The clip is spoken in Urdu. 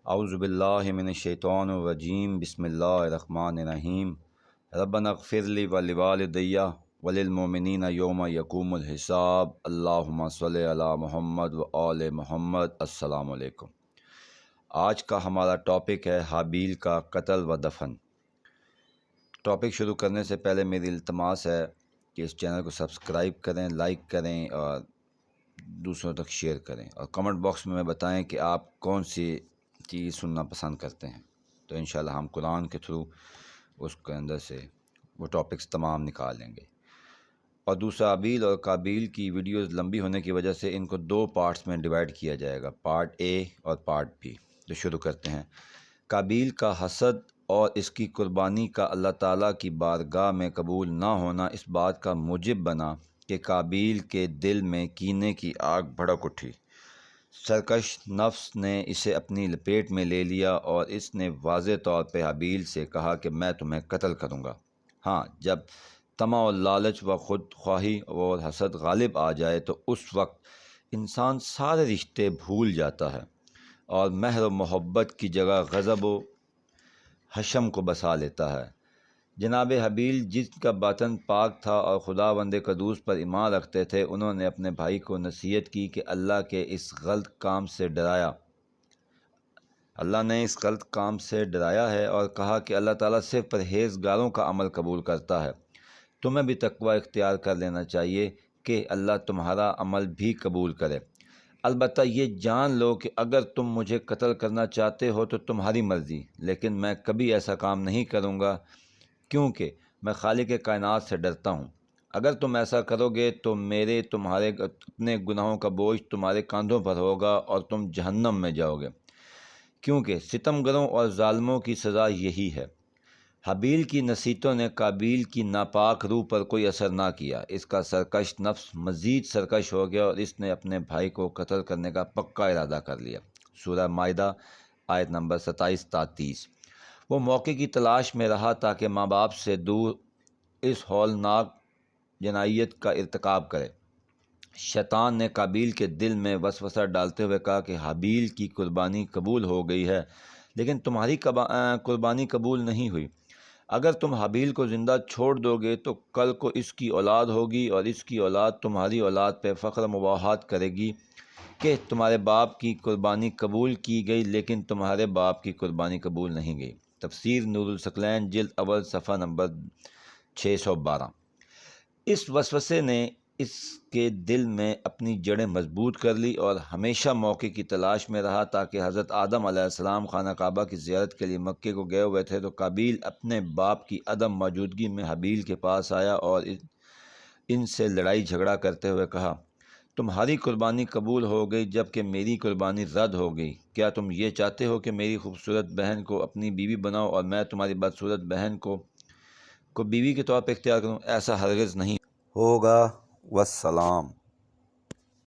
اعوذ باللہ من الشیطان الرجیم بسم اللہ الرحمن الرحیم ربنا اغفر لی ولوالدی وللمؤمنین یوم یقوم الحساب اللہم صلی علی محمد و آل محمد۔ السلام علیکم۔ آج کا ہمارا ٹاپک ہے حابیل کا قتل و دفن۔ ٹاپک شروع کرنے سے پہلے میری التماس ہے کہ اس چینل کو سبسکرائب کریں، لائک کریں اور دوسروں تک شیئر کریں، اور کمنٹ باکس میں بتائیں کہ آپ کون سی چیز سننا پسند کرتے ہیں، تو انشاءاللہ ہم قرآن کے تھرو اس کے اندر سے وہ ٹاپکس تمام نکال لیں گے۔ اور دوسرا، حابیل اور قابیل کی ویڈیوز لمبی ہونے کی وجہ سے ان کو 2 پارٹس میں ڈیوائیڈ کیا جائے گا، پارٹ اے اور پارٹ بی۔ تو شروع کرتے ہیں۔ قابیل کا حسد اور اس کی قربانی کا اللہ تعالیٰ کی بارگاہ میں قبول نہ ہونا اس بات کا موجب بنا کہ قابیل کے دل میں کینے کی آگ بھڑک اٹھی۔ سرکش نفس نے اسے اپنی لپیٹ میں لے لیا اور اس نے واضح طور پہ حابیل سے کہا کہ میں تمہیں قتل کروں گا۔ ہاں، جب طمع و لالچ و خود خواہی اور حسد غالب آ جائے تو اس وقت انسان سارے رشتے بھول جاتا ہے اور مہر و محبت کی جگہ غضب و حشم کو بسا لیتا ہے۔ جناب حابیل، جس کا باطن پاک تھا اور خداوند قدوس پر ایمان رکھتے تھے، انہوں نے اپنے بھائی کو نصیحت کی کہ اللہ نے اس غلط کام سے ڈرایا ہے اور کہا کہ اللہ تعالیٰ صرف پرہیزگاروں کا عمل قبول کرتا ہے۔ تمہیں بھی تقوی اختیار کر لینا چاہیے کہ اللہ تمہارا عمل بھی قبول کرے۔ البتہ یہ جان لو کہ اگر تم مجھے قتل کرنا چاہتے ہو تو تمہاری مرضی، لیکن میں کبھی ایسا کام نہیں کروں گا کیونکہ میں خالق کائنات سے ڈرتا ہوں۔ اگر تم ایسا کرو گے تو تمہارے اپنے گناہوں کا بوجھ تمہارے کاندھوں پر ہوگا اور تم جہنم میں جاؤ گے، کیونکہ ستمگروں اور ظالموں کی سزا یہی ہے۔ حابیل کی نصیحتوں نے قابیل کی ناپاک روح پر کوئی اثر نہ کیا۔ اس کا سرکش نفس مزید سرکش ہو گیا اور اس نے اپنے بھائی کو قتل کرنے کا پکا ارادہ کر لیا۔ سورہ مائدہ آیت نمبر 27 تا 30۔ وہ موقع کی تلاش میں رہا تاکہ ماں باپ سے دور اس ہولناک جنایت کا ارتکاب کرے۔ شیطان نے قابیل کے دل میں وسوسہ ڈالتے ہوئے کہا کہ حابیل کی قربانی قبول ہو گئی ہے، لیکن تمہاری قربانی قبول نہیں ہوئی۔ اگر تم حابیل کو زندہ چھوڑ دو گے تو کل کو اس کی اولاد ہوگی اور اس کی اولاد تمہاری اولاد پہ فخر مباحات کرے گی کہ تمہارے باپ کی قربانی قبول کی گئی لیکن تمہارے باپ کی قربانی قبول نہیں گئی۔ تفسیر نور الثقلین جلد اول صفحہ نمبر 612۔ اس وسوسے نے اس کے دل میں اپنی جڑیں مضبوط کر لی اور ہمیشہ موقع کی تلاش میں رہا تاکہ حضرت آدم علیہ السلام خانہ کعبہ کی زیارت کے لیے مکے کو گئے ہوئے تھے تو قابیل اپنے باپ کی عدم موجودگی میں حابیل کے پاس آیا اور ان سے لڑائی جھگڑا کرتے ہوئے کہا، تمہاری قربانی قبول ہو گئی جبکہ میری قربانی رد ہو گئی۔ کیا تم یہ چاہتے ہو کہ میری خوبصورت بہن کو اپنی بیوی بناؤ اور میں تمہاری بدصورت بہن کو بیوی کے طور پر اختیار کروں؟ ایسا ہرگز نہیں ہوگا۔ والسلام۔